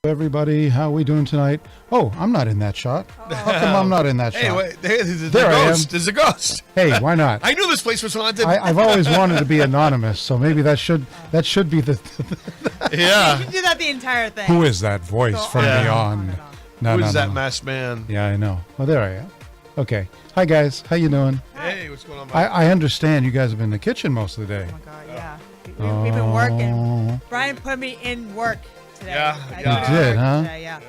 Everybody, how are we doing tonight? Oh, I'm not in that shot. How come I'm not in that shot? Hey, wait, there's a There I ghost. am. There's a ghost. Hey, why not? I knew this place was haunted. I've always wanted to be anonymous, so maybe that should be the. Yeah. You should do that the entire thing. Who is that voice from beyond? No, Who's that no. masked man? Yeah, I know. Well, there I am. Okay. Hi guys, how you doing? Hey, what's going on? I understand you guys have been in the kitchen most of the day. Oh my God, yeah. We've been working. Brian put me in work today. Yeah, I yeah. put You in did, work huh? Today, yeah.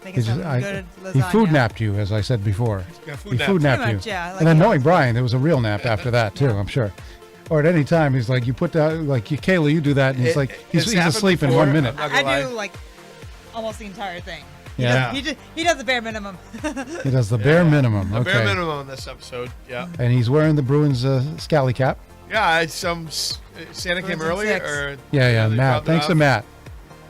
Making some good lasagna. He food napped you, as I said before. Yeah, He food napped Pretty you. much, yeah, like And then that. knowing Brian, there was a real nap after that too, I'm sure. Or at any time, he's like, you put down, like, Kayla, you do that, and he's like, he's happened asleep in before. 1 minute. I'm not gonna I do lie. like almost the entire thing. Yeah. He does the bare minimum. He does the bare minimum. The Okay. bare minimum on this episode. Yeah. And he's wearing the Bruins scally cap. Yeah, I had some Santa came Bruins earlier. and six. Or Yeah, they Matt. dropped it Thanks off? to Matt.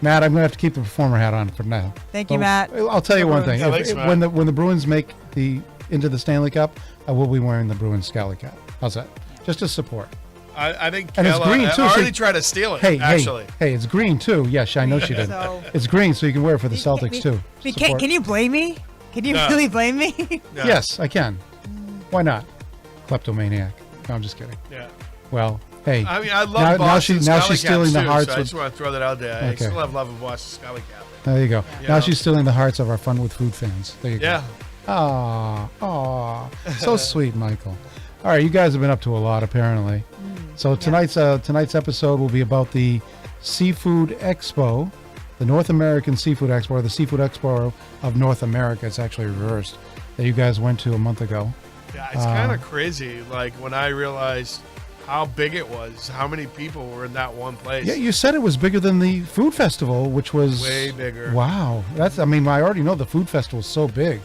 Matt, I'm going to have to keep the performer hat on for now. Thank you, Matt. I'll tell you one thing. Yeah, thanks, Matt. When the Bruins make into the Stanley Cup, I will be wearing the Bruins scally cap. How's that? Just to support. I think And it's Kayla green, too, already so- tried to steal it. Hey, actually. hey, it's green too. Yes, I know she did. So- It's green, so you can wear it for the Celtics too. Support. Can you blame me? Can you No. really blame me? Yeah. Yes, I can. Why not? Kleptomaniac. No, I'm just kidding. Yeah. Well, hey. I mean, I love now Boston she's Scally stealing Caps, the too, hearts So I with- just want to throw that out there. I Okay. still have love of Boston Scally Cap. There you go. You Now know. she's stealing the hearts of our Fun with Food fans. There you go. Yeah. Aw, so sweet, Michael. All right, you guys have been up to a lot apparently. So tonight's episode will be about the Seafood Expo, the North American Seafood Expo, or the Seafood Expo of North America. It's actually reversed, that you guys went to a month ago. Yeah, it's kind of crazy. Like when I realized how big it was, how many people were in that one place. Yeah, you said it was bigger than the food festival, which was Way bigger. Wow, I already know the food festival is so big.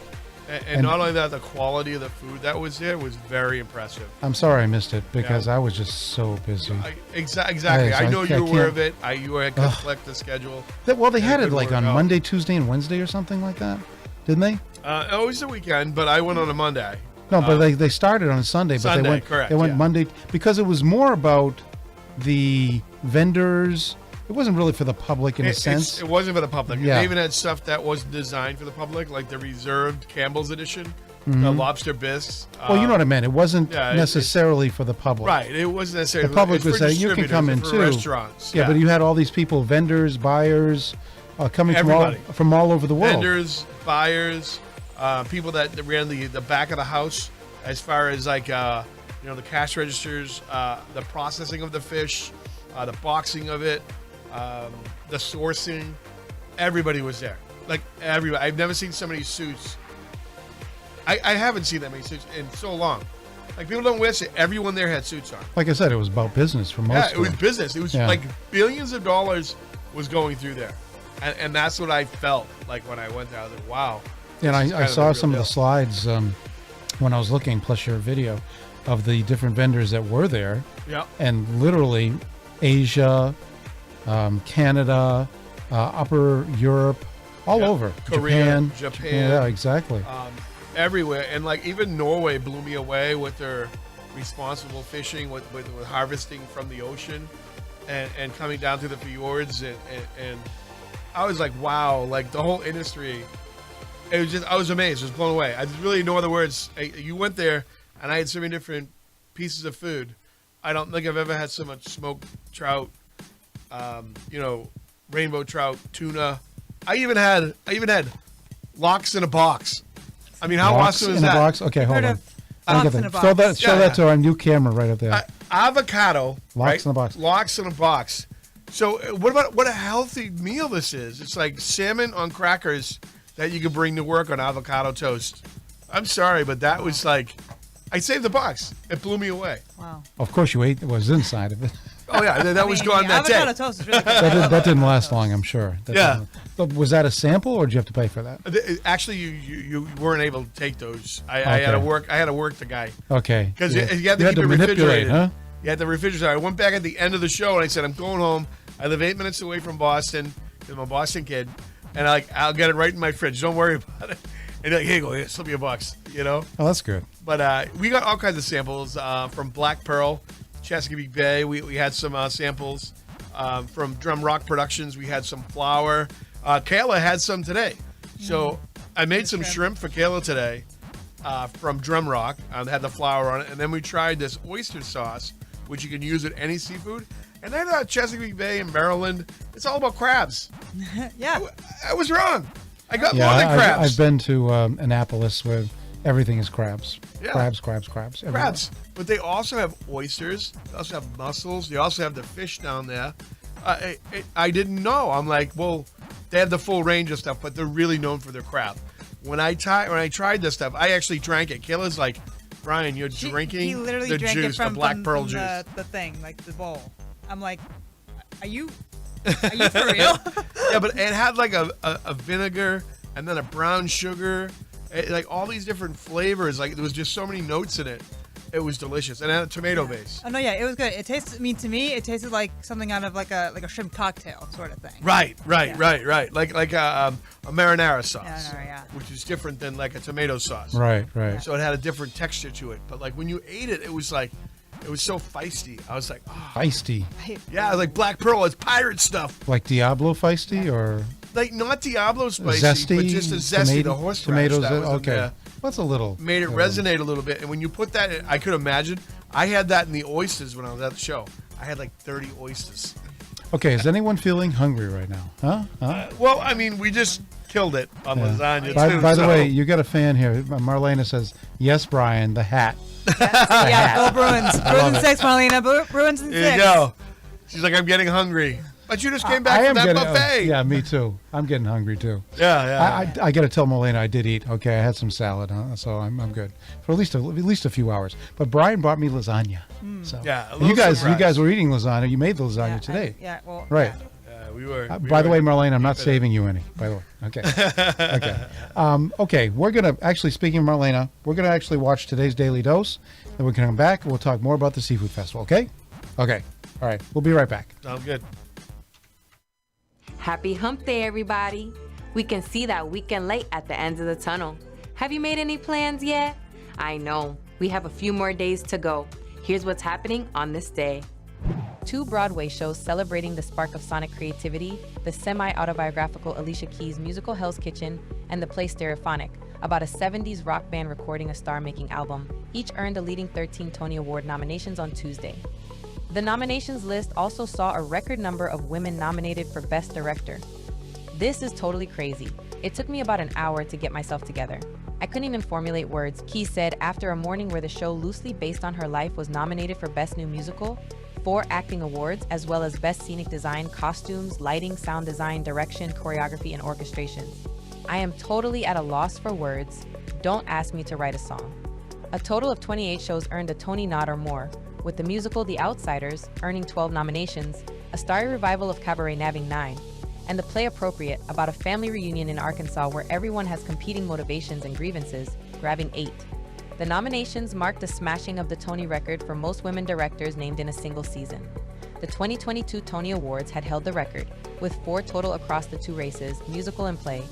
And not only that, the quality of the food that was there was very impressive. I'm sorry I missed it because I was just so busy. Exactly. Yes, I know I you were aware can't- of it. You had conflict the schedule. Well, they had It it could like work on out. Monday, Tuesday, and Wednesday or something like that, didn't they? It was the weekend, but I went on a Monday. No, but they started on a Sunday, but Sunday, they went correct, they went yeah. Monday because it was more about the vendors. It wasn't really for the public in a sense. It wasn't for the public. Yeah. They even had stuff that wasn't designed for the public, like the reserved Campbell's edition, the lobster bisques. Well, you know what I meant. It wasn't yeah, necessarily for the public. Right. It wasn't necessarily The public it's was for saying you can come in distributors, too. for restaurants. Yeah, but you had all these people, vendors, buyers, coming Everybody. from all over the world. vendors, buyers, people that ran the back of the house, as far as like the cash registers, the processing of the fish, the boxing of it, the sourcing. Everybody was there. Like everybody. I've never seen so many suits. I haven't seen that many suits in so long. Like people don't wear suits. Everyone there had suits on. Like I said, it was about business for most Yeah, of it was them. business. It was Yeah. like billions of dollars was going through there, and that's what I felt like when I went there. I was like, wow. And this is I kind saw a real some of deal. the slides when I was looking, plus your video, of the different vendors that were there. Yeah. And literally Asia, Canada, Upper Europe, all over. Korea, Japan. Yeah, exactly. Everywhere, and like even Norway blew me away with their responsible fishing, with harvesting from the ocean, and coming down to the fjords, and I was like, wow, like the whole industry. It was just, I was amazed, I was blown away. I really no other words. You went there, and I had so many different pieces of food. I don't think I've ever had so much smoked trout, rainbow trout, tuna. I even had lox in a box. I mean, how Lox awesome is in that? a box? Okay, hold Heard on. of I don't lox get in a that. box. Show that to our new camera right up there. Avocado. Lox in a box. Lox in a box. So what a healthy meal this is. It's like salmon on crackers that you could bring to work on avocado toast. I'm sorry, but that was like, I saved the box. It blew me away. Wow. Of course, you ate what was inside of it. Oh yeah, that was gone that day. Avocado toast is really good. That didn't last long, I'm sure. Yeah. But was that a sample, or did you have to pay for that? Actually, you weren't able to take those. I Okay. had to work. I had to work the guy Okay. because Yeah. you had to keep it manipulate, refrigerated. huh? You had to refrigerate. I went back at the end of the show and I said, I'm going home. I live 8 minutes away from Boston because I'm a Boston kid, and I'll get it right in my fridge. Don't worry about it. And like, here you go, here, slip me a bucks, Oh, that's good. But we got all kinds of samples from Black Pearl, Chesapeake Bay. We had some samples from Drum Rock Productions. We had some flour. Kayla had some today. So I made some shrimp for Kayla today from Drum Rock. Had the flour on it. And then we tried this oyster sauce, which you can use with any seafood. And then Chesapeake Bay in Maryland, it's all about crabs. Yeah. I was wrong. I got more Yeah, than crabs. I've been to Annapolis where everything is crabs. Yeah. Crabs. everywhere. Crabs. But they also have oysters. They also have mussels. They also have the fish down there. I didn't know. I'm like, well, they have the full range of stuff, but they're really known for their crab. When I tried this stuff, I actually drank it. Kayla's like, Brian, you're drinking he literally the drank juice, it from, the black from, pearl from juice. The thing, like the bowl. I'm like, are you for real? Yeah, but it had like a vinegar and then a brown sugar, like all these different flavors. Like there was just so many notes in it. It was delicious, and it had a tomato base. Oh no, yeah, it was good. It tasted. I mean, to me, it tasted like something out of like a shrimp cocktail sort of thing. Right. Yeah. Like a marinara sauce, Yeah. which is different than like a tomato sauce. Right. So it had a different texture to it. But like when you ate it, it was so feisty. I was like, oh. Feisty. Yeah, like Black Pearl. It's pirate stuff. Like Diablo feisty or Like not Diablo spicy, zesty? but just a zesty. The horseradish tomatoes. that was in Okay. there That's a little. made it resonate a little bit. And when you put that in, I could imagine. I had that in the oysters when I was at the show. I had like 30 oysters. Okay, is anyone feeling hungry right now? Huh? Well, I mean, we just killed it on lasagna too. By the so- way, you got a fan here. Marlena says, yes, Brian, the hat. Yeah, go Bruins. Bruins and 6, Marlena. Bruins and 6. There you go. She's like, I'm getting hungry. But you just came back from that buffet. Yeah, me too. I'm getting hungry too. Yeah. I got to tell Marlena I did eat. Okay, I had some salad, so I'm good for at least a few hours. But Brian brought me lasagna. So Yeah, a And little you guys surprise. were eating lasagna. You made the lasagna today. Well. Right. Yeah. We were. By the way, Marlene, I'm not saving you any. By the way, okay, okay. We're gonna actually, speaking of Marlena, we're gonna actually watch today's Daily Dose. Then we're gonna come back and we'll talk more about the Seafood Festival. Okay. All right. We'll be right back. Sounds good. Happy hump day, everybody. We can see that weekend light at the end of the tunnel. Have you made any plans yet? I know, we have a few more days to go. Here's what's happening on this day. 2 Broadway shows celebrating the spark of sonic creativity, the semi-autobiographical Alicia Keys musical Hell's Kitchen, and the play Stereophonic, about a 70s rock band recording a star-making album, each earned a leading 13 Tony Award nominations on Tuesday. The nominations list also saw a record number of women nominated for Best Director. This is totally crazy. It took me about an hour to get myself together. I couldn't even formulate words, Keys said after a morning where the show loosely based on her life was nominated for Best New Musical, 4 acting awards, as well as Best Scenic Design, Costumes, Lighting, Sound Design, Direction, Choreography, and Orchestration. I am totally at a loss for words. Don't ask me to write a song. A total of 28 shows earned a Tony nod or more, with the musical The Outsiders earning 12 nominations, a starry revival of Cabaret nabbing 9, and the play Appropriate, about a family reunion in Arkansas where everyone has competing motivations and grievances, grabbing 8. The nominations marked a smashing of the Tony record for most women directors named in a single season. The 2022 Tony Awards had held the record, with 4 total across the 2 races, musical and play.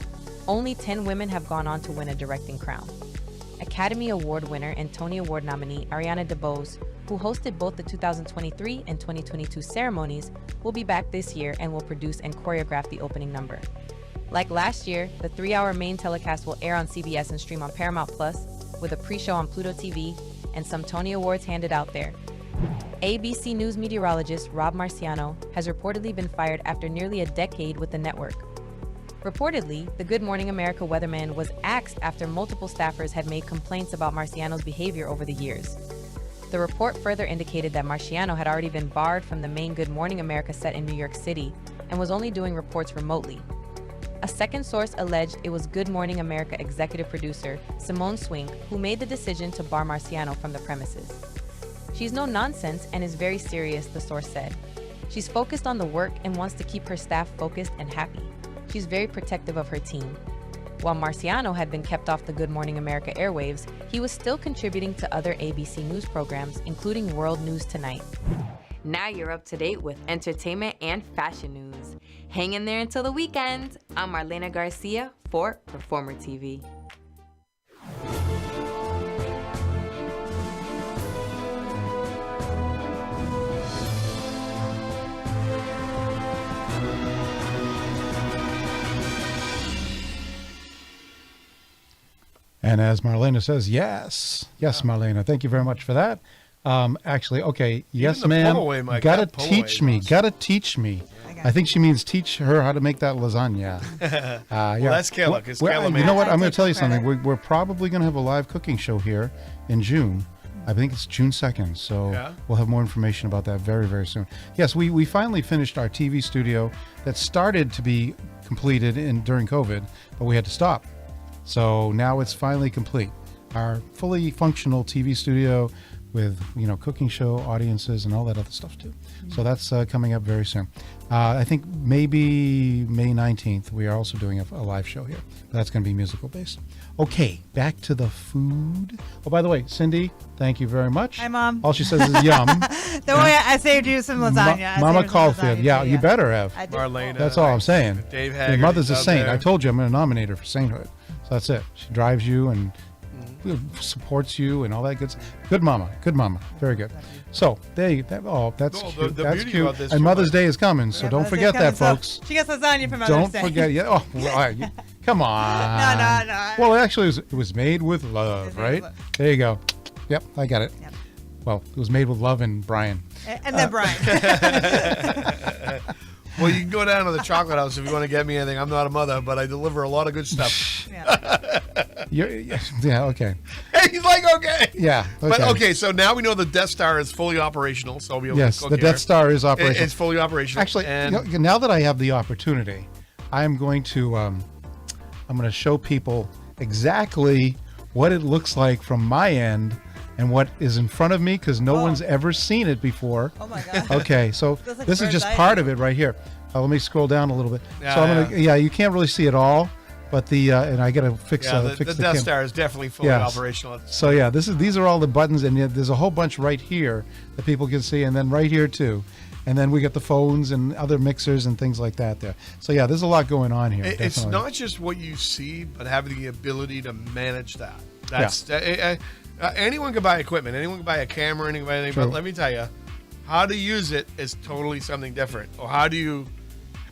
Only 10 women have gone on to win a directing crown. Academy Award winner and Tony Award nominee Ariana DeBose, who hosted both the 2023 and 2022 ceremonies, will be back this year and will produce and choreograph the opening number. Like last year, the 3-hour main telecast will air on CBS and stream on Paramount+, with a pre-show on Pluto TV and some Tony Awards handed out there. ABC News meteorologist Rob Marciano has reportedly been fired after nearly a decade with the network. Reportedly, the Good Morning America weatherman was axed after multiple staffers had made complaints about Marciano's behavior over the years. The report further indicated that Marciano had already been barred from the main Good Morning America set in New York City and was only doing reports remotely. A second source alleged it was Good Morning America executive producer Simone Swink who made the decision to bar Marciano from the premises. She's no nonsense and is very serious, the source said. She's focused on the work and wants to keep her staff focused and happy. She's very protective of her team. While Marciano had been kept off the Good Morning America airwaves, he was still contributing to other ABC News programs, including World News Tonight. Now you're up to date with entertainment and fashion news. Hang in there until the weekend. I'm Marlena Garcia for Performer TV. And as Marlena says, yes. Yes, Marlena. Thank you very much for that. Actually, okay. Yes, the ma'am. pull away, Mike, Gotta that pull teach away me. was- Gotta teach me. I think she means teach her how to make that lasagna. Yeah. Well, that's Kayla, 'cause Well, Kayla you made know it. what? I'm going I to tell you take something. credit. We're probably going to have a live cooking show here in June. I think it's June 2nd. So Yeah. we'll have more information about that very, very soon. Yes, we finally finished our TV studio that started to be completed during COVID, but we had to stop. So now it's finally complete. Our fully functional TV studio with, cooking show audiences and all that other stuff too. So that's coming up very soon. I think maybe May 19th, we are also doing a live show here. That's going to be musical based. Okay, back to the food. Oh, by the way, Cindy, thank you very much. Hi, Mom. All she says is yum. Don't worry, I saved you some lasagna. I Mama saved some Caulfield. lasagna, Yeah, too, you better have. I did. Marlena. That's all I'm saying. Dave Your Haggerty's mother's a out saint. there. I told you I'm going to nominate her for sainthood. So that's it. She drives you and supports you and all that good stuff. Good mama. Good mama. Very good. So that's No, cute. the That's beauty cute. about this And too, Mother's Mike. Day is coming, so Yeah, don't Mother's forget Day that, coming, folks. She gets lasagna for Mother's Don't Day. forget. Yeah. Oh, well, come on. No. Well, actually, it was made with love, It's made right? with love. There you go. Yep, I got it. Yep. Well, it was made with love and Brian. And then Brian. Well, you can go down to the chocolate house if you want to get me anything. I'm not a mother, but I deliver a lot of good stuff. Yeah. Yeah. Okay. Hey, he's like, okay. Yeah. Okay. But okay, so now we know the Death Star is fully operational, so I'll be able Yes, to cook the here. Death Star is operational. It's fully operational. Actually, and now that I have the opportunity, I'm going to show people exactly what it looks like from my end and what is in front of me because no one's ever seen it before. Oh my God. Okay, so That's like this is bird's just eye part view. of it right here. Let me scroll down a little bit. Yeah, so I'm gonna, you can't really see it all, but and I gotta fix yeah, the fix the Death cam- Star is definitely fully Yes. operational. So yeah, these are all the buttons, and there's a whole bunch right here that people can see, and then right here too, and then we got the phones and other mixers and things like that there. So yeah, there's a lot going on here. It's definitely. not just what you see, but having the ability to manage that. That's anyone can buy equipment, anyone can buy a camera, anyone can buy anything. True. But let me tell you, how to use it is totally something different. Or how do you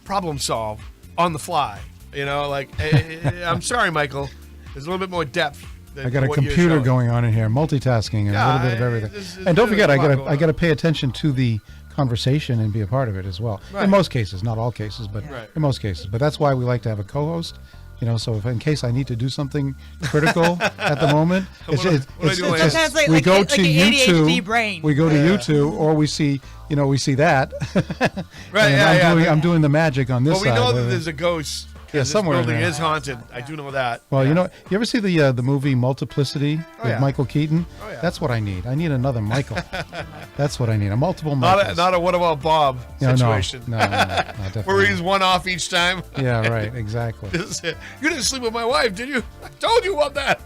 problem solve on the fly? I'm sorry, Michael. There's a little bit more depth. Than I got a what you're computer showing. going on in here, multitasking, and a little bit of everything. And don't forget, I got to pay attention to the conversation and be a part of it as well. Right. In most cases, not all cases, but Right. in most cases. But that's why we like to have a co-host. So if in case I need to do something critical at the moment, What do I do? just Sometimes like- we like go a- to like an YouTube. ADHD brain. We go to YouTube, or we see that. Right, And yeah. I'm doing the magic on this Well, we side. know that there's a ghost. 'cause this somewhere in building there. is haunted. I do know that. Well, Yeah. you ever see the movie Multiplicity with yeah. Michael Keaton? Oh, yeah. That's what I need. I need another Michael. That's what I need. A multiple Not Michaels. a what about Bob No, situation. No, definitely. Where he's one off each time. Yeah, right. Exactly. You didn't sleep with my wife, did you? I told you about that.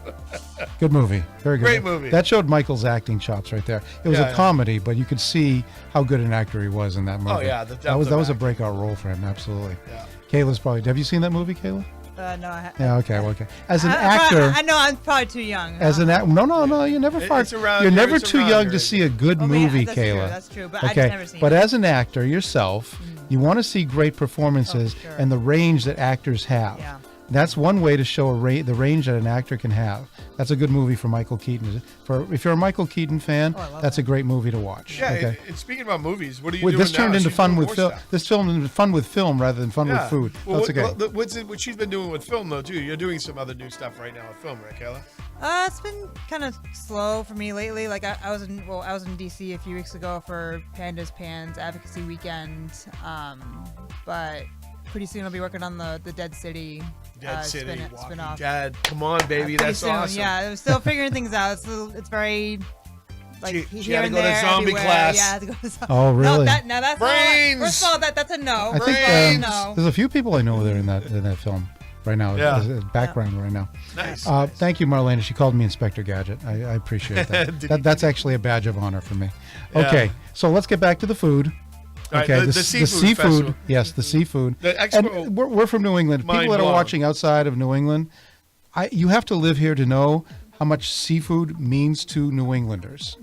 Good movie. Very good. Great movie. That showed Michael's acting chops right there. It was Yeah, a yeah. comedy, but you could see how good an actor he was in that movie. Oh, yeah, the that depth was of a acting. breakout role for him. Absolutely. Yeah. Kayla's probably. Have you seen that movie, Kayla? No, I Yeah. Okay. Well, okay. As an I actor. know I'm probably too young. No, you're never far. It's around You're your- never it's too around young your to age. see a good Oh, yeah, movie, that's Kayla. true, that's true, but I just okay, never seen but it. as an actor yourself, you want to see great performances Oh, sure. and the range that actors have. Yeah. That's one way to show the range that an actor can have. That's a good movie for Michael Keaton. If you're a Michael Keaton fan, I love that's a great movie to watch. Yeah, okay. and speaking about movies, what are you Wait, doing this turned now? into She's fun doing with more film. stuff. This turned into fun with film rather than fun with food. Well, That's okay. what she's been doing with film, though, too. You're doing some other new stuff right now with film, right, Kayla? It's been kind of slow for me lately. Like I was in DC a few weeks ago for Pandas Pans Advocacy Weekend, but pretty soon I'll be working on the Dead City. Dead City, spin- Walking spin-off. Dead. Come on, baby, Pretty that's soon, awesome. Yeah, I'm still figuring things out. It's very like She here had to and go to there, zombie everywhere. class. Yeah, I had to go to zombie. Oh, really? No, that's Brains! Not, first of all, that's a no. I think Brains! no. there's a few people I know that are in that film right now. Yeah. as background right now. Nice. Thank you, Marlena. She called me Inspector Gadget. I appreciate that. Did That's actually a badge of honor for me. Yeah. Okay, so let's get back to the food. All right, Okay, the seafood festival. Yes, the seafood. The expo- And we're from New England. People that are Mind-blowing. watching outside of New England, you have to live here to know how much seafood means to New Englanders,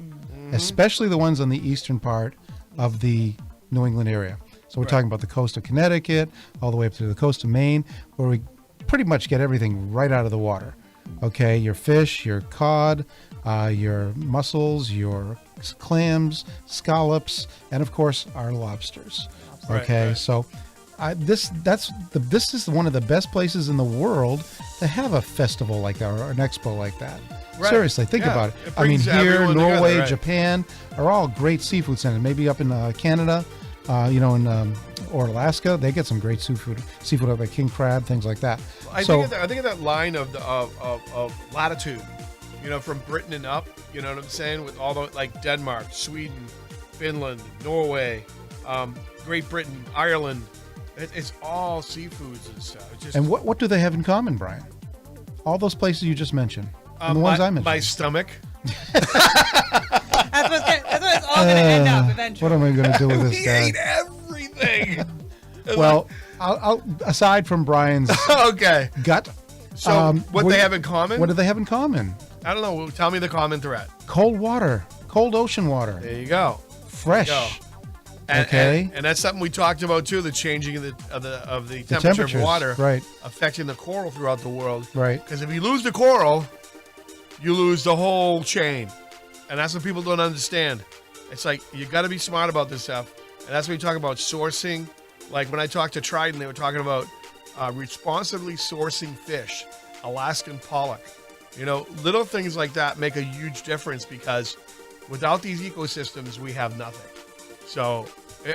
especially the ones on the eastern part of the New England area. So we're talking about the coast of Connecticut, all the way up to the coast of Maine, where we pretty much get everything right out of the water. Okay, your fish, your cod, your mussels, your clams, scallops, and of course our lobsters. Okay, Right. so this is one of the best places in the world to have a festival like that or an expo like that. Right. Seriously, think Yeah. about it. It I mean, brings here, everyone Norway, together, right. Japan are all great seafood centers. Maybe up in Canada, or Alaska, they get some great seafood like king crab, things like that. I think of that line of latitude, from Britain and up. You know what I'm saying? With all the like Denmark, Sweden, Finland, Norway, Great Britain, Ireland. It's all seafoods and stuff. It's just, and what do they have in common, Brian? All those places you just mentioned, and the ones I mentioned. my stomach. That's what it's all going to end up eventually. What am I going to do with this We guy? ate everything. Well, I'll aside from Brian's Okay. gut, So what they have in common? what do they have in common? I don't know. Tell me the common thread. Cold water, cold ocean water, There you go. fresh. Go. And, Okay. and that's something we talked about too. The changing of the temperature of temperatures, water, right. affecting the coral throughout the world. Right. Because if you lose the coral, you lose the whole chain, and that's what people don't understand. It's like you got to be smart about this stuff, and that's when you talk about sourcing. Like when I talked to Trident, they were talking about responsibly sourcing fish, Alaskan pollock. Little things like that make a huge difference because without these ecosystems, we have nothing. So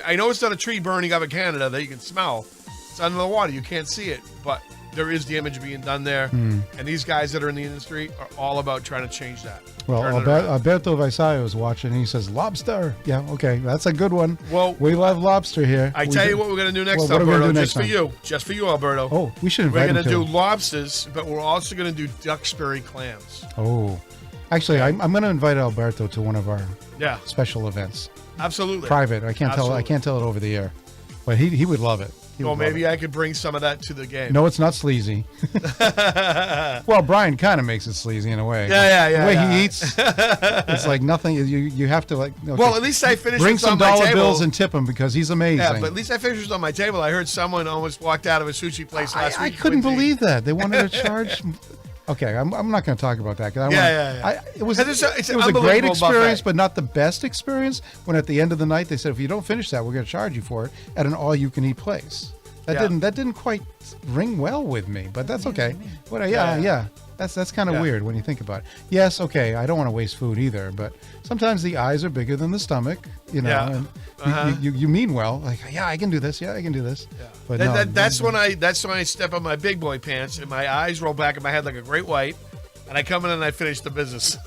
I know it's not a tree burning up in Canada that you can smell. It's under the water. You can't see it, but there is damage being done there. And these guys that are in the industry are all about trying to change that. Well, Turn it around. Alberto Vaisayo is watching, and he says, lobster. Yeah, okay, that's a good one. Well, we love lobster here. I tell you what we're going to do next Well, time, what are we gonna Alberto. do next Just for time? you. Just for you, Alberto. Oh, we should We're invite going to him do lobsters, but we're also going to do Duxbury clams. Oh, actually, I'm going to invite Alberto to one of our Yeah, special events. absolutely. Private. I can't tell. I Absolutely. can't tell it over the air, but he would love it. He Well, would love maybe it. I could bring some of that to the game. No, it's not sleazy. Well, Brian kind of makes it sleazy in a way. Yeah, The way yeah. he eats, it's like nothing. You have to like. Okay, Well, at least I finished bring this some on my dollar table. bills and tip him because he's amazing. Yeah, but at least I finished this on my table. I heard someone almost walked out of a sushi place last I week. couldn't with me. believe that they wanted to charge. Okay, I'm not going to talk about that because it was 'Cause it's it an was a great unbelievable experience, buffet. but not the best experience. When at the end of the night they said, if you don't finish that, we're going to charge you for it at an all-you-can-eat place. That Yeah. didn't quite ring well with me, but that's okay. But Yeah. yeah. That's kind of Yeah. weird when you think about it. Yes, okay, I don't want to waste food either, but sometimes the eyes are bigger than the stomach, Yeah. and Uh-huh. you mean well, like, yeah, I can do this, yeah, I can do this. Yeah. But That's when I step on my big boy pants and my eyes roll back in my head like a great white, and I come in and I finish the business.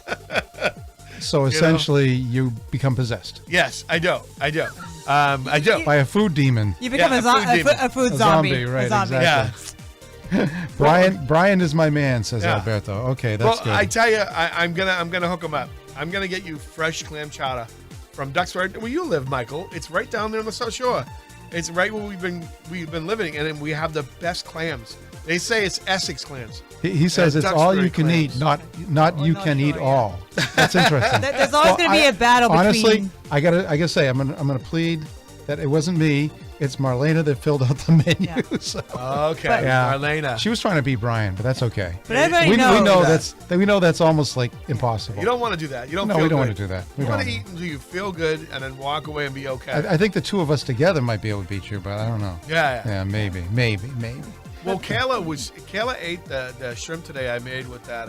So essentially, you become possessed Yes, I do. I do. I do. by a food demon. You become Yeah, a food A zombie. zombie, right, A zombie. exactly. Yeah. Brian is my man, says Yeah. Alberto. Okay, that's Well, good. I tell you, I'm gonna hook them up. I'm gonna get you fresh clam chowder from Duxbury, where you live, Michael. It's right down there on the South Shore. It's right where we've been living, and we have the best clams. They say it's Essex clams. He says it's all you can Duxbury eat, not you not can sure, eat yeah. all. That's interesting. There's always going to be a battle Honestly, between. I gotta say, I'm gonna plead that it wasn't me. It's Marlena that filled out the menu. Yeah. So, Okay, yeah, Marlena. she was trying to beat Brian, but that's okay. But everybody We knows. know that's almost like impossible. You don't want to do that. You don't. No, feel we don't good. want to do that. We You want don't. to eat until you feel good, and then walk away and be okay. I think the two of us together might be able to beat you, but I don't know. Yeah. Yeah, maybe. Well, Kayla ate the shrimp today. I made with that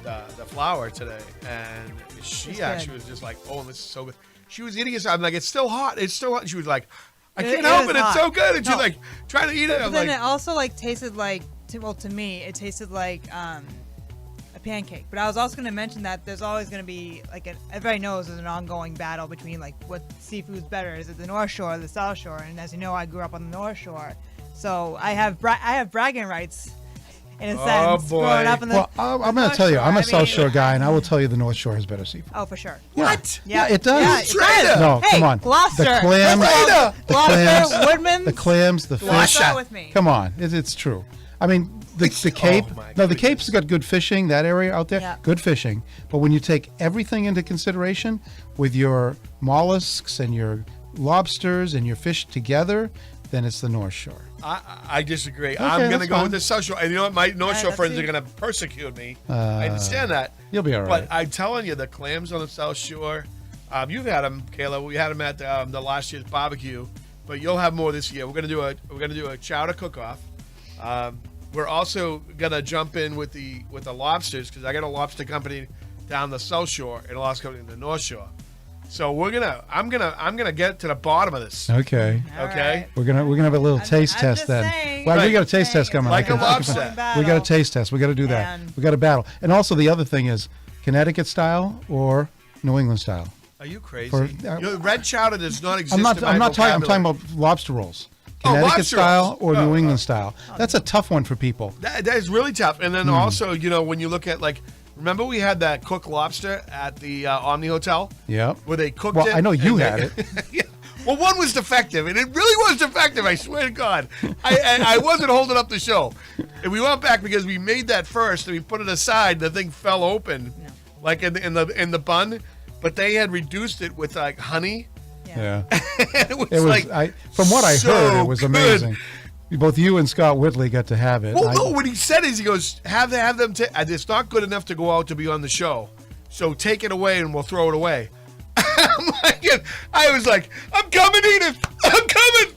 the flour today, and she It's actually good. was just like, "Oh, this is so good." She was eating it. I'm like, "It's still hot. It's still hot." And she was like, "I It- can't it help is it. It's hot. so good." And she's No. like trying to eat it. But I'm then like, it also tasted like, to me, it tasted like a pancake. But I was also going to mention that there's always going to be everybody knows there's an ongoing battle between what seafood's better. Is it the North Shore or the South Shore? And as you know, I grew up on the North Shore, so I have bragging rights in a Oh, sense. boy. Growing up in the Well, I'm going to North tell you, Shore, I'm I a South mean- Shore guy, and I will tell you the North Shore has better seafood. Oh, for sure. what? Yeah, it does. Yeah, it Traitor! does. No, Hey, come on. Gloucester. The clams, Traitor! the Gloucester, clams, Woodman's. the clams, the fish. Gloucester with me. Come on, it's true. I mean, the Cape. Oh, my No, the goodness. Cape's got good fishing. That area out there, Yeah. good fishing. But when you take everything into consideration, with your mollusks and your lobsters and your fish together, then it's the North Shore. I disagree. Okay, I'm going to that's go fine. with the South Shore. And you know what? My North Shore let's friends see. are going to persecute me. I understand that. You'll be all right. But I'm telling you, the clams on the South Shore, you've had them, Kayla. We had them at the last year's barbecue, but you'll have more this year. We're going to do a chowder cook-off. We're also going to jump in with the lobsters because I got a lobster company down the South Shore and a lobster company in the North Shore. So I'm gonna get to the bottom of this. Okay. All Okay. right. We're gonna have a little taste I'm test just then. saying. Well, we Right. got a taste test coming. Like a I can- lobster. We got a taste test. We got to do that. And- We got a battle. And also the other thing is Connecticut style or New England style. Are you crazy? For- Red chowder does not exist. I'm not in my talking. I'm talking vocabulary. about lobster rolls. Oh, Connecticut lobster style rolls. or Oh, New oh. England style. That's a tough one for people. That is really tough. And then also, when you look at remember we had that cooked lobster at the Omni Hotel Yep. where they cooked Well, it. I know you and had they- it. Yeah. Well, one was defective, and it really was defective. I swear to God, I wasn't holding up the show. And we went back because we made that first, and we put it aside. The thing fell open, like in the bun, but they had reduced it with like honey. Yeah. It was, It was. like From what I so heard, it was good. amazing. Both you and Scott Whitley got to have it. Well, no, what he said is he goes, have them. It's not good enough to go out to be on the show, so take it away and we'll throw it away. I was like, I'm coming, Edith. I'm coming.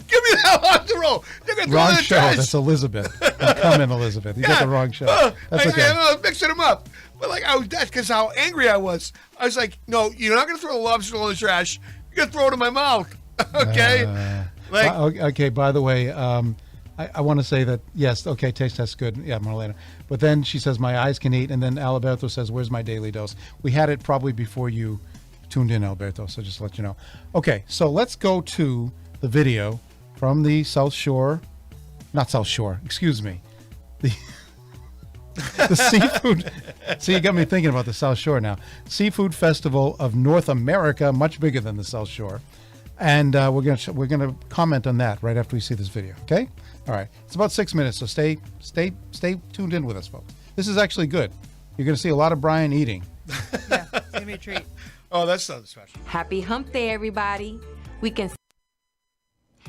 Give me that lobster roll. They're gonna throw it Wrong in the show. trash. That's Elizabeth. Come in, Elizabeth. You got the wrong show. That's okay. I was mixing them up. But that's because how angry I was. I was like, no, you're not gonna throw the lobster roll in the trash. You're gonna throw it in my mouth. Okay. Okay. By the way, I want to say that yes. Okay, taste test good. Yeah, more later. But then she says my eyes can eat, and then Alberto says, "Where's my daily dose?" We had it probably before you tuned in, Alberto. So just to let you know. Okay, so let's go to the video from the South Shore, not South Shore. Excuse me, the seafood. See, you got me thinking about the South Shore now. Seafood Festival of North America, much bigger than the South Shore. And we're gonna comment on that right after we see this video. Okay, all right. It's about 6 minutes, so stay tuned in with us, folks. This is actually good. You're gonna see a lot of Brian eating. Yeah, it's gonna be a treat. Oh, that's something special. Happy Hump Day, everybody.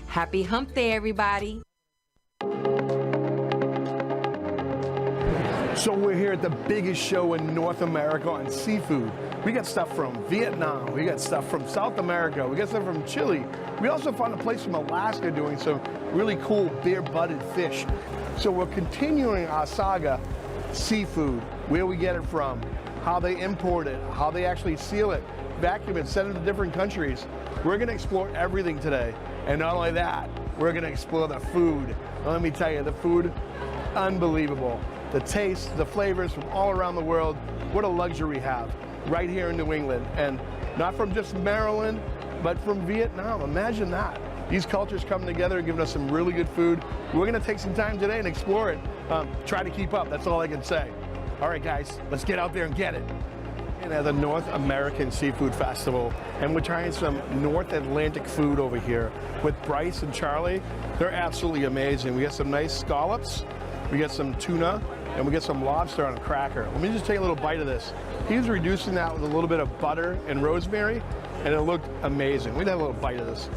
Happy Hump Day, everybody. So we're here at the biggest show in North America on seafood. We got stuff from Vietnam, we got stuff from South America, we got stuff from Chile. We also found a place from Alaska doing some really cool beer-butted fish. So we're continuing our saga, seafood, where we get it from, how they import it, how they actually seal it, vacuum it, send it to different countries. We're gonna explore everything today. And not only that, we're gonna explore the food. Now, let me tell you, the food, unbelievable. The taste, the flavors from all around the world. What a luxury we have right here in New England. And not from just Maryland, but from Vietnam. Imagine that. These cultures coming together and giving us some really good food. We're gonna take some time today and explore it. Try to keep up, that's all I can say. All right, guys, let's get out there and get it. And at the North American Seafood Festival, and we're trying some North Atlantic food over here with Bryce and Charlie. They're absolutely amazing. We got some nice scallops, we got some tuna, and we get some lobster on a cracker. Let me just take a little bite of this. He was reducing that with a little bit of butter and rosemary, and it looked amazing. We'd have a little bite of this.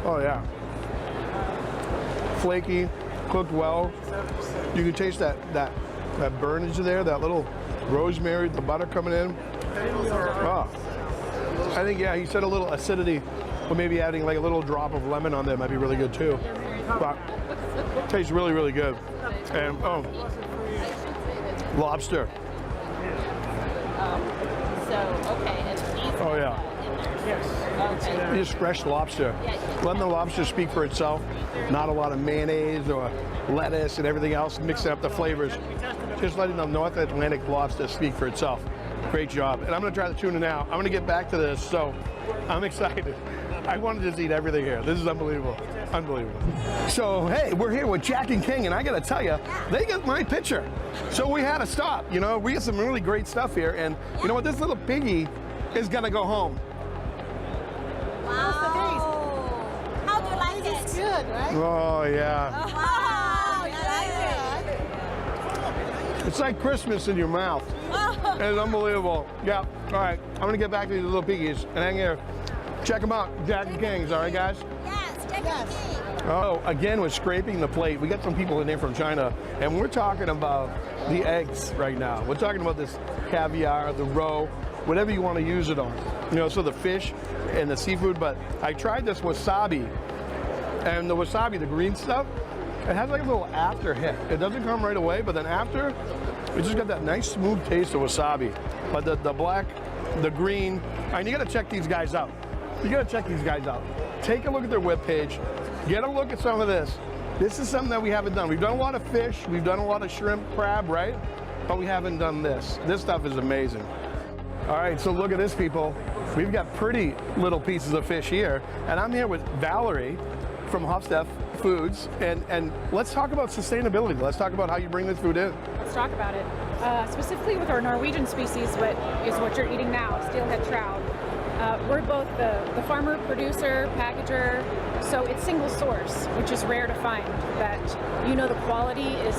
Oh yeah. Flaky, cooked well. You can taste that burnage there, that little rosemary, the butter coming in. Oh. I think, yeah, he said a little acidity, but maybe adding like a little drop of lemon on there might be really good too. But tastes really, really good. And lobster. Oh yeah. Just fresh lobster. Letting the lobster speak for itself. Not a lot of mayonnaise or lettuce and everything else mixing up the flavors. Just letting the North Atlantic lobster speak for itself. Great job. And I'm going to try the tuna now. I'm going to get back to this, so I'm excited. I want to just eat everything here. This is unbelievable. Unbelievable. So, hey, we're here with Jack and King, and I got to tell you, they got my picture. So we had to stop. You know, we got some really great stuff here, and you know what? This little piggy is going to go home. Wow. How do you like it? It's good, right? Oh, yeah. Wow, you like it? It's like Christmas in your mouth. It's unbelievable. Yeah. All right. I'm going to get back to these little piggies, and I'm going to Check them out, Jack and Kings. All right, guys. Yes, take it. Oh, again, we're scraping the plate. We got some people in there from China, and we're talking about the eggs right now. We're talking about this caviar, the roe, whatever you want to use it on. You know, so the fish and the seafood. But I tried this wasabi, and the wasabi, the green stuff, it has like a little after hit. It doesn't come right away, but then after, it just got that nice smooth taste of wasabi. But the black, the green, and you got to check these guys out. You got to check these guys out. Take a look at their webpage. Get a look at some of this. This is something that we haven't done. We've done a lot of fish. We've done a lot of shrimp, crab, right? But we haven't done this. This stuff is amazing. All right, so look at this, people. We've got pretty little pieces of fish here. And I'm here with Valerie from Hofstef Foods. And let's talk about sustainability. Let's talk about how you bring this food in. Let's talk about it. Specifically with our Norwegian species, what you're eating now, steelhead trout. We're both the farmer, producer, packager, so it's single source, which is rare to find. That, you know, the quality is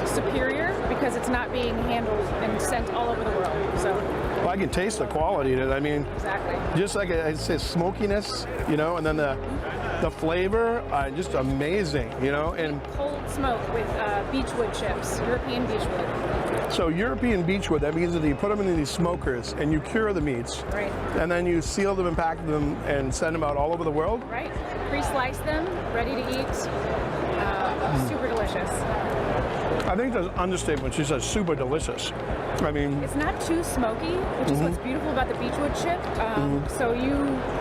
superior because it's not being handled and sent all over the world. So. Well, I can taste the quality in it. I mean, exactly. Just like it says smokiness, you know, and then the flavor, just amazing, you know. And cold smoke with beechwood chips, European beechwood. So European beechwood, that means that you put them in these smokers and you cure the meats. Right. And then you seal them and pack them and send them out all over the world. Right. Pre-slice them, ready to eat. Super delicious. I think that's an understatement. She says super delicious. I mean, it's not too smoky, which is what's beautiful about the beechwood chip. So you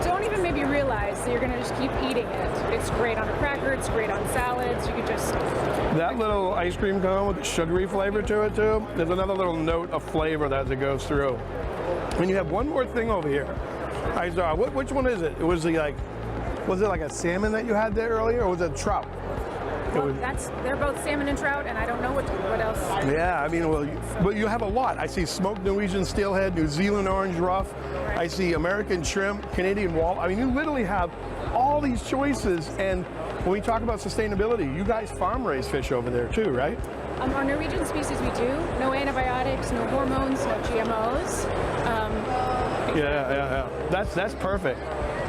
don't even maybe realize that you're going to just keep eating it. It's great on a cracker. It's great on salads. You could just... That little ice cream cone with the sugary flavor to it too, there's another little note of flavor that as it goes through. And you have one more thing over here. I saw, which one is it? It was was it like a salmon that you had there earlier, or was it trout? Well, they're both salmon and trout, and I don't know what else. Yeah, I mean, well, you have a lot. I see smoked Norwegian steelhead, New Zealand orange rough. Right. I see American shrimp, Canadian walleye. I mean, you literally have all these choices. And when we talk about sustainability, you guys farm raise fish over there too, right? Our Norwegian species, we do. No antibiotics, no hormones, no GMOs. Yeah. That's perfect.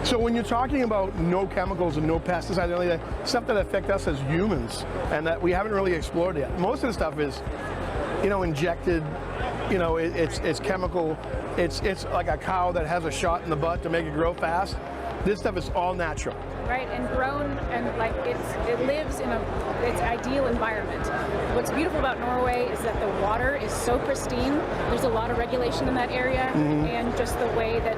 So when you're talking about no chemicals and no pesticides and everything like that, stuff that affect us as humans and that we haven't really explored yet. Most of the stuff is, you know, injected, you know, it's chemical. It's like a cow that has a shot in the butt to make it grow fast. This stuff is all natural. Right, and grown, and like it lives in its ideal environment. What's beautiful about Norway is that the water is so pristine. There's a lot of regulation in that area, and just the way that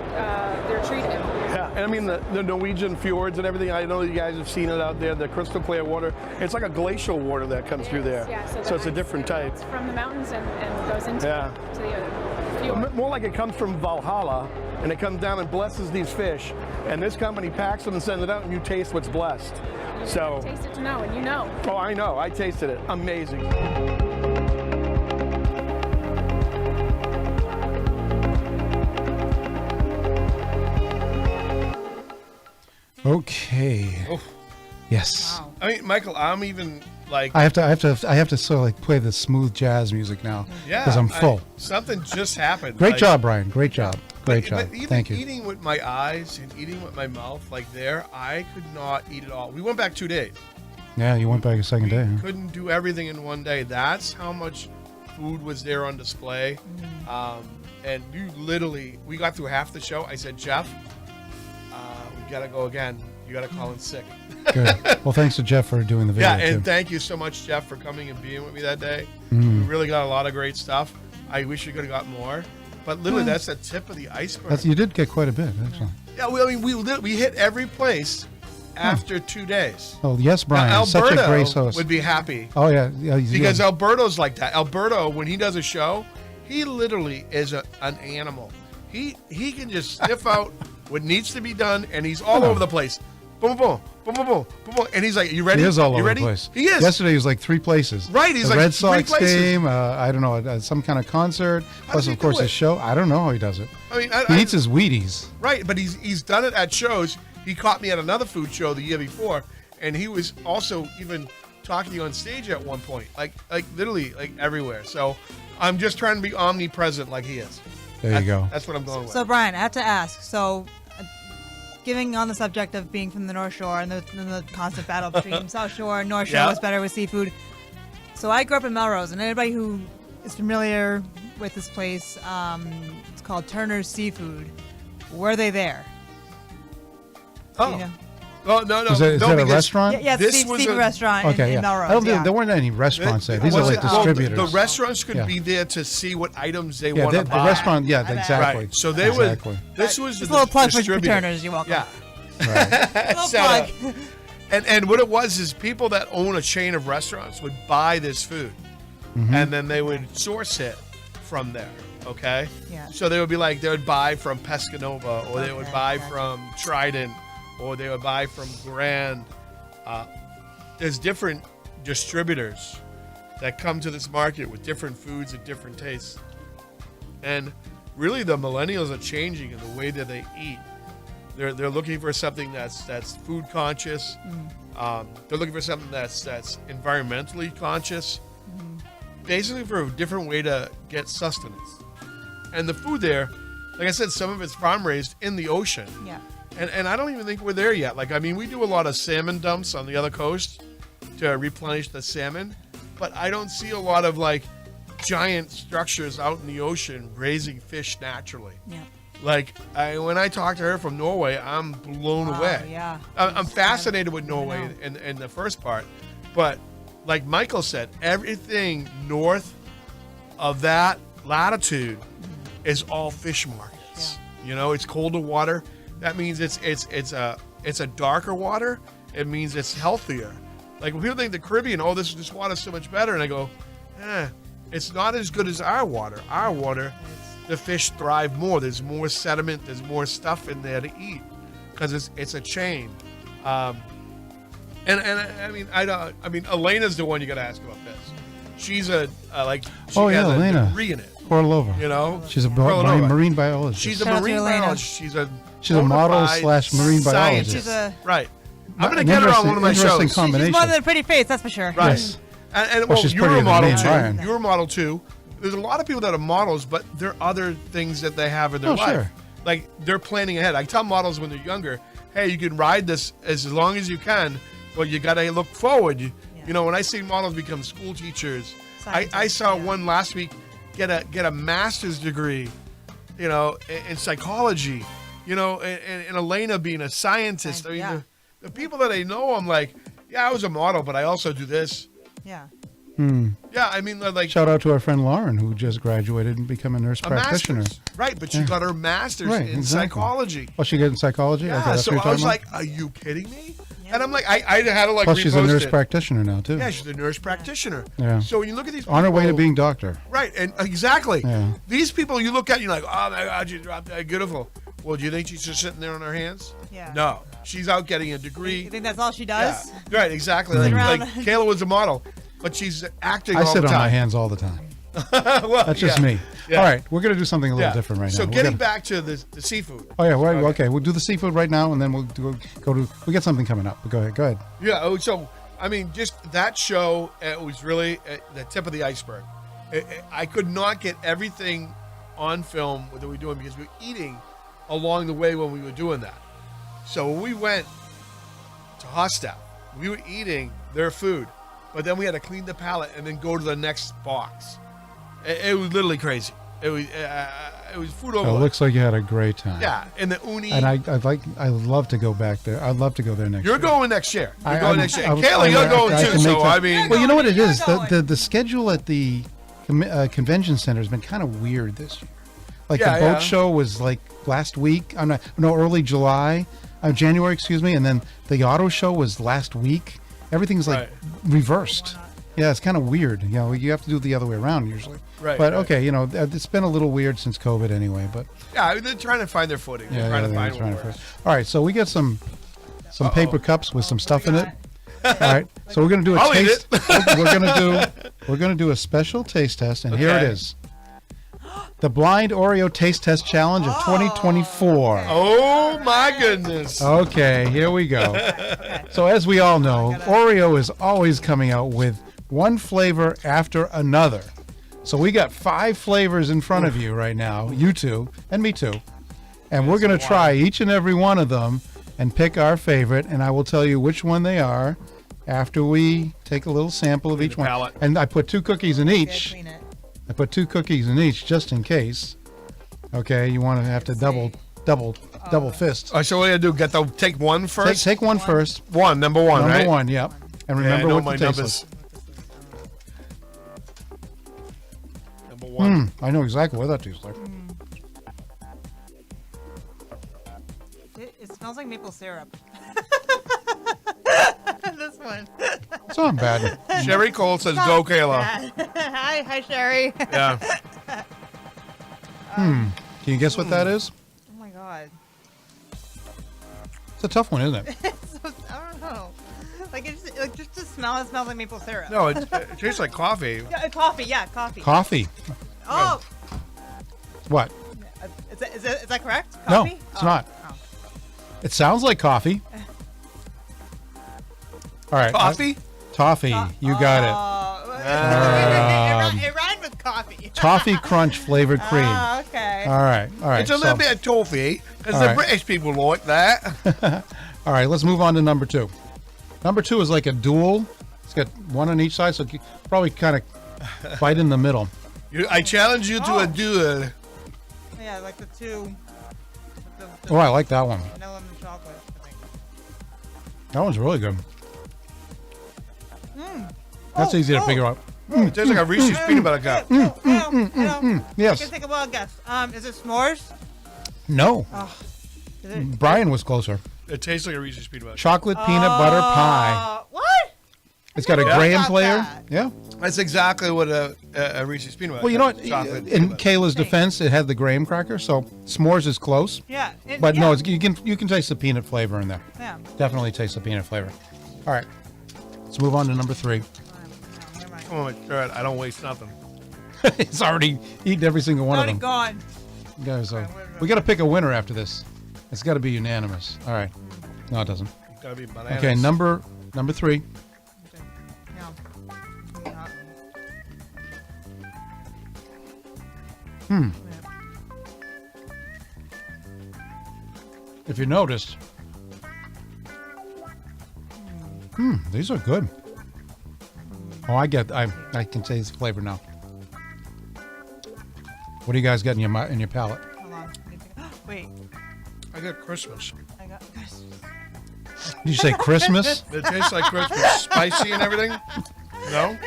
they're treated. Yeah, and I mean the Norwegian fjords and everything. I know you guys have seen it out there. The crystal clear water. It's like a glacial water that comes through there. Yeah, so it's a different type. It's from the mountains and goes into to the fjord. More like it comes from Valhalla, and it comes down and blesses these fish. And this company packs them and sends it out, and you taste what's blessed. You taste it to know, and you know. Oh, I know. I tasted it. Amazing. Okay. Oh. Yes. Wow. I mean, Michael, I'm even like I have to sort of like play the smooth jazz music now yeah, because I'm full. Something just happened. Great like, job, Brian. Great job. Great job. But even Thank you. eating with my eyes and eating with my mouth, like there, I could not eat it all. We went back 2 days. Yeah, you went back a second day. Huh? Couldn't do everything in one day. That's how much food was there on display. And you literally, we got through half the show. I said, Jeff, we got to go again. You got to call in sick. Good. Well, thanks to Jeff for doing the video. Yeah, and too. thank you so much, Jeff, for coming and being with me that day. Mm. We really got a lot of great stuff. I wish we could have got more. But literally, that's the tip of the iceberg. You did get quite a bit, actually. Yeah, we hit every place after 2 days. Oh, yes, Brian. Now, Such Alberto a grace host. would be happy. Oh, yeah. Because Alberto's like that. Alberto, when he does a show, he literally is an animal. He can just sniff out what needs to be done, and he's all over the place. Boom, boom, boom, boom, boom, boom, boom. And he's like, you ready? He is all you over ready? the place. He is. Yesterday he was like 3 places. Right, he's the like Red 3 Sox places. game, I don't know, some kind of concert, plus, does he of course, do it? his show. I don't know how he does it. I mean, He eats his Wheaties. Right, but he's done it at shows. He caught me at another food show the year before, and he was also even talking to you on stage at one point, like literally like everywhere. So I'm just trying to be omnipresent like he is. There you go. That's what I'm going with. So Brian, I have to ask. So giving on the subject of being from the North Shore and the constant battle between South Shore and North Shore Yeah. was better with seafood. So I grew up in Melrose, and anybody who is familiar with this place, it's called Turner's Seafood. Were they there? Oh. You know? Oh, no. Is that a because restaurant? Yeah, This it's a was seafood a- restaurant Okay, in yeah. Melrose. I don't think yeah. there weren't any restaurants there. it These are wasn't- like well, distributors. The restaurants could Yeah. be there to see what items they yeah, want to the buy. restaurant. Yeah, I bet. exactly. Right. So they exactly. would. This was Just the a little plug for distributor. Turner's. You're welcome. Yeah. Right. Little Shout plug. And what it was is people that own a chain of restaurants would buy this food, Mm-hmm. and then they would source it from there. Okay. Yeah. So they would be like they would buy from Pescanova, or they would Okay, buy gotcha. from Trident, or they would buy from Grand. There's different distributors that come to this market with different foods and different tastes, and really the millennials are changing in the way that they eat. They're looking for something that's food conscious. They're looking for something that's environmentally conscious. Basically, for a different way to get sustenance. And the food there, like I said, some of it's farm raised in the ocean. Yeah. And I don't even think we're there yet. Like, I mean, we do a lot of salmon dumps on the other coast to replenish the salmon, but I don't see a lot of like giant structures out in the ocean raising fish naturally. Yeah. Like, when I talk to her from Norway, I'm blown Wow, away. yeah. I'm It's fascinated with I Norway know. in the first part, but like Michael said, everything north of that latitude is all fish markets. You know, it's colder water. That means it's a darker water. It means it's healthier. Like when people think the Caribbean, oh, this water's so much better, and I go, it's not as good as our water. Our water, the fish thrive more. There's more sediment. There's more stuff in there to eat because it's a chain. And I mean, Elena's the one you got to ask about this. She's she Oh, yeah, has a Elena. degree in it. Corlova. You know, She's a Corlova. marine biologist. She's a Shout out to marine Elena. biologist. She's a model bona fide / marine scientist. biologist. She's a Right. I'm going An to get her on interesting- one of my interesting shows. combination. she's more than a pretty face, that's for sure. Right. Yes. And Well, she's you're prettier a than model me and too. Ryan. You're a model too. There's a lot of people that are models, but there are other things that they have in their Oh, life. sure. Like they're planning ahead. I tell models when they're younger, hey, you can ride this as long as you can, but you got to look forward. You know, when I see models become school teachers, I Scientists, saw yeah. one last week get a master's degree, you know, in psychology, you know, and Elena being a scientist. I mean, Yeah. the people that I know, I'm like, yeah, I was a model, but I also do this. Yeah. Yeah, I mean, like Shout out to our friend Lauren, who just graduated and became a nurse a practitioner. master's. Right, but she got her master's Right, in exactly. psychology. Oh, she got in psychology? Yeah, Okay, that's so what you're I was talking like, are you kidding me? And I'm like, I had to like about? Plus, she's a repost nurse it. practitioner now, too. Yeah, she's a nurse practitioner. Yeah. So when you look at these On her way to people- being doctor. Right, and exactly. Yeah. These people you look at, you're like, oh my God, you dropped that beautiful. Well, do you think she's just sitting there on her hands? Yeah. No, she's out getting a degree. You think that's all she Yeah. does? Right, exactly. Like, around. like Kayla was a model, but she's acting I all sit the on time. my hands all the time. Well, That's just yeah. me. Yeah. All right, we're going to do something a little Yeah. different right now. So We're getting gonna- back to the seafood. Oh, yeah, right, okay. We'll do the seafood right now, and then we'll go to... We got something coming up. Go ahead. Yeah. So I mean, just that show was really the tip of the iceberg. I could not get everything on film that we were doing because we were eating along the way when we were doing that. So when we went to Hostel, we were eating their food, but then we had to clean the palate and then go to the next box. It was literally crazy. It was food It over. looks like you had a great time. Yeah, and the uni. And I'd love to go back there. I'd love to go there next year. You're going next year. You're I- going I'm- next year. I- And Kayla, you're going I too. can make So that- I mean, Well, you know what it You're is? going. The schedule at the convention center has been kind of weird this year. Like Yeah, the boat yeah. show was like last week. Early July, January, excuse me. And then the auto show was last week. Everything's like Right. reversed. Yeah, it's kind of weird. You know, you have to do it the other way around usually. Right, But right. okay, you know, it's been a little weird since COVID anyway. But yeah, they're trying to find their footing. They're trying to they're find trying what to works. All right, so we got some paper cups with some stuff in it. All right, so we're gonna do a I'll eat taste. we're gonna do a special taste test, and here it Okay. is: the Blind Oreo Taste Test Challenge of 2024. Oh my goodness! Okay, here we go. So as we all know, Oreo is always coming out with one flavor after another. So we got 5 flavors in front of you right now, you two and me too, and we're gonna try each and every one of them and pick our favorite, and I will tell you which one they are after we take a little sample of Clean each the one. palate. And I put 2 cookies in Yeah, each. clean it. I put 2 cookies in each just in case. Okay, you want to have to double fist. All right, so what do you do? Take one first? Take one first. Number one, Number right? 1, yep. And Yeah, I remember know what my the taste numbers. is. Number one. I know exactly what that tastes like. It smells like maple syrup. This one. It's not bad. Sherry Cole says, go, Kayla. Hi, Sherry. Yeah. Can you guess what that is? Oh my god. It's a tough one, isn't it? I don't know. Like just the smell. It smells like maple syrup. No, it tastes like coffee. Yeah, coffee. Yeah, coffee. Coffee. Oh, What? is that correct? No, Coffee? it's not. It sounds like coffee. All right. Coffee? Toffee. You got it rhymed with coffee. it. Toffee Crunch flavored cream. Oh, okay. All right. It's a little bit of toffee, because All the right. British people like that. All right. Let's move on to number 2. Number 2 is like a dual. It's got one on each side, so you probably kind of bite in the middle. I challenge you to a duel. Yeah, like the two. Oh, I like that one. Vanilla and chocolate. I think. That one's really good. That's easy to figure out. It tastes like a Reese's peanut butter cup. Yes. I can take a wild guess. Is it s'mores? No. Is it? Brian was closer. It tastes like a Reese's peanut butter. Chocolate peanut butter pie. What? It's got a never graham thought layer. that. Yeah. That's exactly what a Reese's peanut butter. Well, you know what? Chocolate In peanut butter. Kayla's defense, it had the graham cracker, so s'mores is close. Yeah. But yeah. no, you can taste the peanut flavor in there. Yeah. Definitely taste the peanut flavor. All right. Let's move on to number 3. Never mind. Come on, Jared, I don't waste nothing. He's already eaten every single one Already of them. gone. Guys, we got to pick a winner after this. It's got to be unanimous. All right. No, it doesn't. It's gotta be bananas. Okay, number 3. No. If you noticed, these are good. Oh, I can taste the flavor now. What do you guys got in your palate? Hold on. Wait. I got Christmas. I got. Did you say Christmas? It tastes like Christmas. Spicy and everything? No?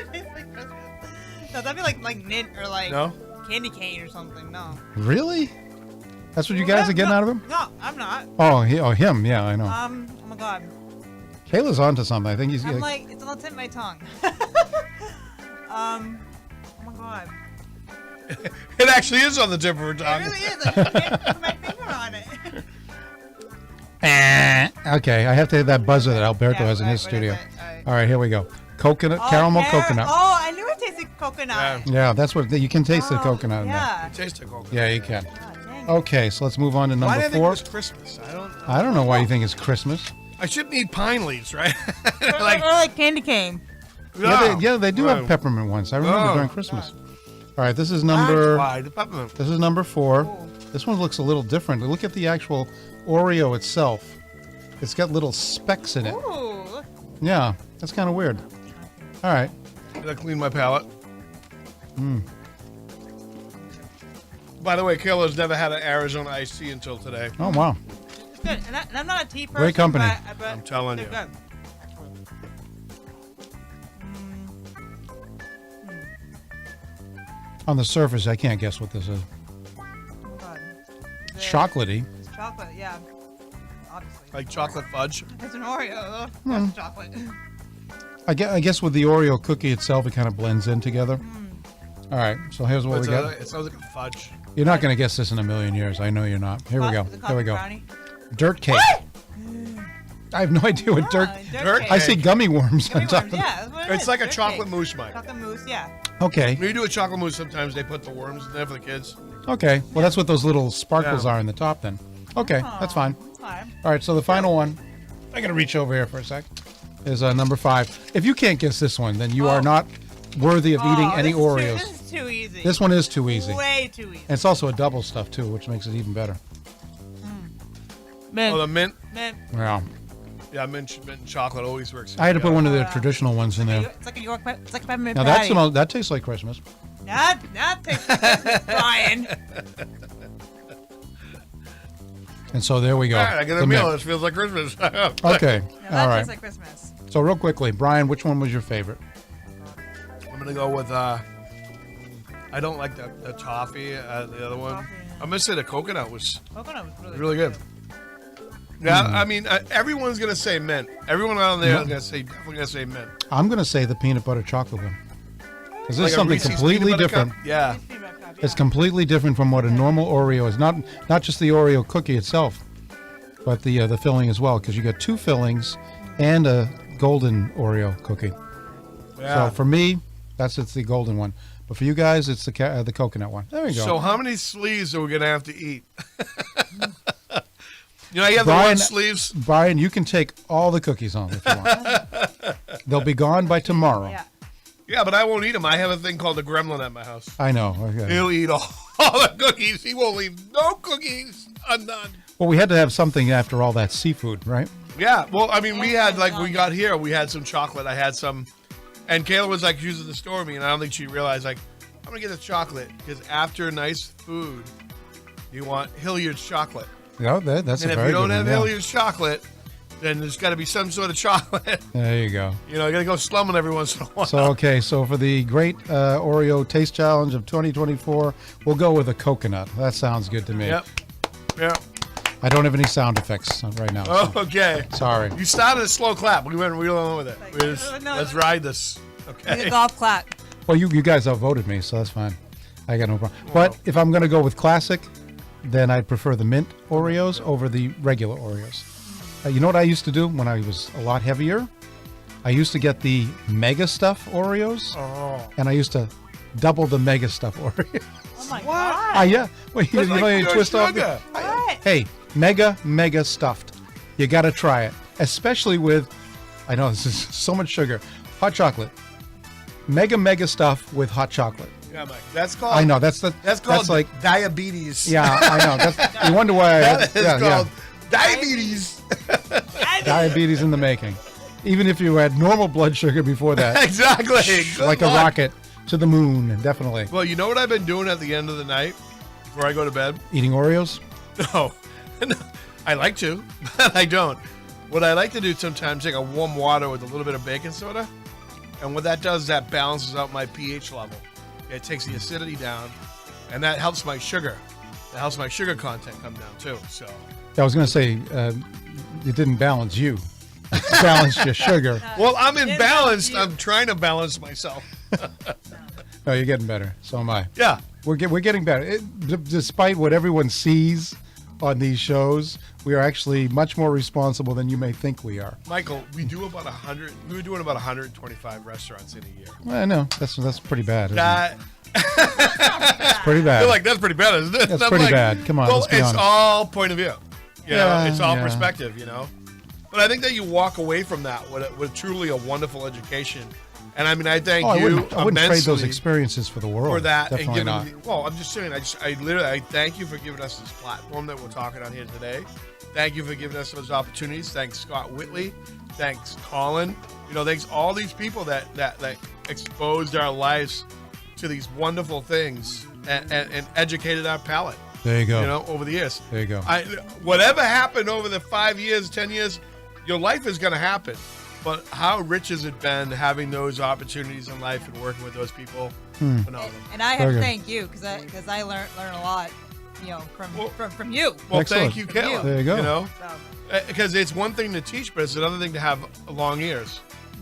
No, that'd be like mint or like No? candy cane or something. No. Really? That's what you guys are getting out of him? No, I'm not. Oh, him. Yeah, I know. Oh my god. Kayla's onto something. I think he's. I'm like, it's on the tip of my tongue. Oh my god. It actually is on the tip of her It tongue. really is. I can't put my finger on it. Okay, I have to hit that buzzer that Alberto Yeah, has in his what is studio. it? All right. All right, here we go. Coconut, caramel coconut. Oh, I knew it tasted coconut. Yeah, that's what you can taste the coconut in there. Yeah. It tastes like coconut. Yeah, you can. God, dang it. Okay, so let's move on to Why do number I think it 4. was Christmas? I don't know why you think it's Christmas. I shouldn't eat pine leaves, right? Or like candy cane. Yeah, they do have Right. peppermint ones. I remember Oh, during Christmas. All right, this is That's number why, the peppermint. this is number 4. This one looks a little different. Look at the actual Oreo itself. It's got little specks in it. Ooh. Look. Yeah, that's kind of weird. All right. Gotta clean my palate. By the way, Kayla's never had an Arizona iced tea until today. Oh wow. It's good. And I'm not a tea person. Great company. But I'm telling they're you. good. On the surface, I can't guess what this is. Oh my god. It's chocolatey. It's chocolate, yeah. Obviously. Like chocolate fudge. It's an Oreo, though. That's chocolate. I guess with the Oreo cookie itself, it kind of blends in together. All right, so here's what we got. It sounds like a fudge. You're not going to guess this in a million years. I know you're not. Here we go. Is it Here we go. brownie? Dirt cake. I have no idea what dirt. Dirt cake. I see gummy worms Gummy on top worms, of it. yeah, that's what it It's is, like a dirt chocolate cake. mousse, Mike. Chocolate mousse, yeah. Okay. When you do a chocolate mousse, sometimes they put the worms in there for the kids. Okay. Well, that's what those little sparkles Yeah. are in the top then. Okay, that's fine. That's fine. All right, so the final one, I got to reach over here for a sec, is number 5. If you can't guess this one, then you are not worthy of eating any Oreos. This is too easy. This one is too easy. Way too easy. And it's also a double stuff, too, which makes it even better. Man, Oh, the mint. mint. Yeah. Yeah, mint and chocolate always works. I had to put one of the Yeah. traditional ones in there. It's like a York. It's like a peppermint Now patty. that tastes like Christmas. Not tastes like Christmas, Brian. And so there we go. All right, I get a The meal. mint. This feels like Christmas. Okay. Yeah, All that right. tastes like Christmas. So real quickly, Brian, which one was your favorite? I'm gonna go with. I don't like the toffee. The other one. Toffee, yeah. I'm gonna say the coconut was Coconut was really good. Yeah, I mean, everyone's gonna say mint. Everyone out there is definitely gonna say mint. I'm going to say the peanut butter chocolate one. Because this Like is a something Reese's completely peanut butter different. cup? Yeah. It's completely different from what a normal Oreo is. Not just the Oreo cookie itself, but the filling as well. Because you got 2 fillings and a golden Oreo cookie. Yeah. So for me, it's the golden one. But for you guys, it's the coconut one. There you go. So how many sleeves are we gonna have to eat? You know, you have the Brian- one sleeves. Brian, you can take all the cookies home if you want. They'll be gone by tomorrow. Yeah. Yeah, but I won't eat them. I have a thing called a gremlin at my house. I know. Okay. He'll eat all the cookies. He won't leave no cookies undone. Well, we had to have something after all that seafood, right? Yeah, well, I mean, we had, like, we got here, we had some chocolate. I had some, and Kayla was, like, using the store with me, and I don't think she realized, like, I'm going to get the chocolate, because after nice food, you want Hilliard's chocolate. Yeah, that's And a if very you don't good have one, yeah. Hilliard's chocolate, then there's got to be some sort of chocolate. There you go. You know, you got to go slumming every once in a while. So for the great Oreo Taste Challenge of 2024, we'll go with a coconut. That sounds good to me. Yep. Yeah. I don't have any sound effects right now. Oh, so okay. sorry. You started a slow clap. We went real on with it. Like, We just, no, let's no. ride this. Like a Okay. golf clap. Well, you guys outvoted me, so that's fine. I got no problem. But if I'm going to go with classic, then I'd prefer the mint Oreos over the regular Oreos. You know what I used to do when I was a lot heavier? I used to get the Mega Stuff Oreos, and I used to double the Mega Stuff Oreos. Oh my god. Yeah. Well, you know, you pure twist off. sugar. What? Hey, mega stuffed. You got to try it, especially with. I know this is so much sugar. Hot chocolate. Mega stuff with hot chocolate. Yeah, Mike. That's called. I know that's called like. diabetes. Yeah, I know. You wonder why. That is yeah, called diabetes. diabetes in the making. Even if you had normal blood sugar before that, Exactly. Good like a luck. rocket to the moon, definitely. Well, you know what I've been doing at the end of the night before I go to bed? Eating Oreos. No. No. I like to, but I don't. What I like to do sometimes, take a warm water with a little bit of baking soda, and what that does, that balances out my pH level. It takes the acidity down, and that helps my sugar. That helps my sugar content come down too. So I was going to say it didn't balance you. It balanced your sugar. well, I'm Didn't imbalanced. help you. I'm trying to balance myself. No, you're getting better. So am I. Yeah. We're getting better. Despite what everyone sees on these shows, we are actually much more responsible than you may think we are. Michael, we do about 100. We were doing about 125 restaurants in a year. I know that's pretty bad. Isn't it? That It's pretty bad. You're like, that's pretty bad, isn't it? That's I'm pretty like, bad. Come on, Well, let's be it's honest. all point of view. You know, Yeah, it's all yeah. perspective, you know. But I think that you walk away from that with truly a wonderful education. And I mean, I thank I you wouldn't trade those immensely experiences for the world. for that. Definitely and not. giving me, well, I'm just saying, I thank you for giving us this platform that we're talking on here today. Thank you for giving us those opportunities. Thanks, Scott Whitley. Thanks, Colin. You know, thanks all these people that exposed our lives to these wonderful things and educated our palate. There you go. You know, over the years. There you go. Whatever happened over the 5 years, 10 years, your life is going to happen. But how rich has it been having those opportunities in life and working with those people? Phenomenal. And I have Very to good. thank you because I learn a lot, you know, from you. Well, Excellent. thank you, Kayla. There you go. You know, So, because it's one thing to teach, but it's another thing to have long ears.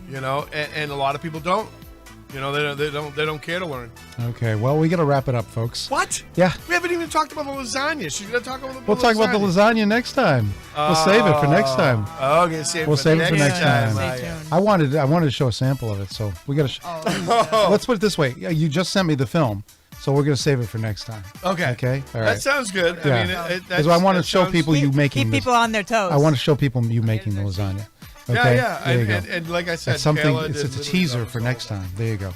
You know, and a lot of people don't. You know, they don't care to learn. Okay, well, we got to wrap it up, folks. What? Yeah, We haven't even talked about the lasagna. She's gonna talk about the we'll talk about the lasagna next time. We'll save it for next time. Okay, We'll save it for next time. Stay Yeah. tuned. I wanted to show a sample of it, so we got to. Oh, Let's put it this way: you just sent me the film, so we're gonna save it for next time. Okay. Okay. All That right. sounds good. Yeah. I mean, Because I want to show people you making keep this. people on their toes. I want to show people you making the lasagna. Okay? Yeah. There you go. And like I said, That's something. Kayla It's did a literally teaser cover for all next of it. time. There you go.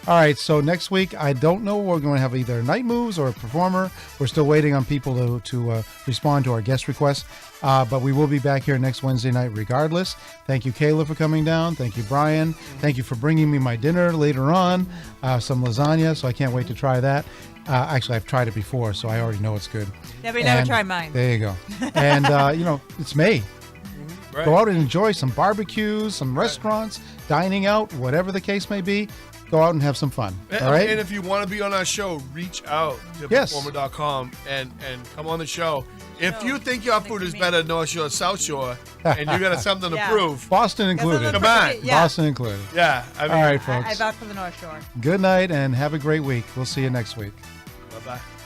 All right. So next week, I don't know. We're going to have either night moves or a performer. We're still waiting on people to respond to our guest requests. But we will be back here next Wednesday night, regardless. Thank you, Kayla, for coming down. Thank you, Brian. Thank you for bringing me my dinner later on. Some lasagna. So I can't wait to try that. Actually, I've tried it before, so I already know it's good. Yeah, but you never And tried mine. There you go. And it's May. Right. Go out and enjoy some barbecues, some restaurants, dining out, whatever the case may be. Go out and have some fun. All right. And if you want to be on our show, reach out to Yes. performer.com and come on the show. If you think your food is better North Shore, South Shore, and you got something to Yeah. prove, Boston Guess included. I'm the Come on. perfect- Yeah. Boston included. yeah. I mean, All right, I folks. vouch for the North Shore. Good night and have a great week. We'll see you next week. bye-bye.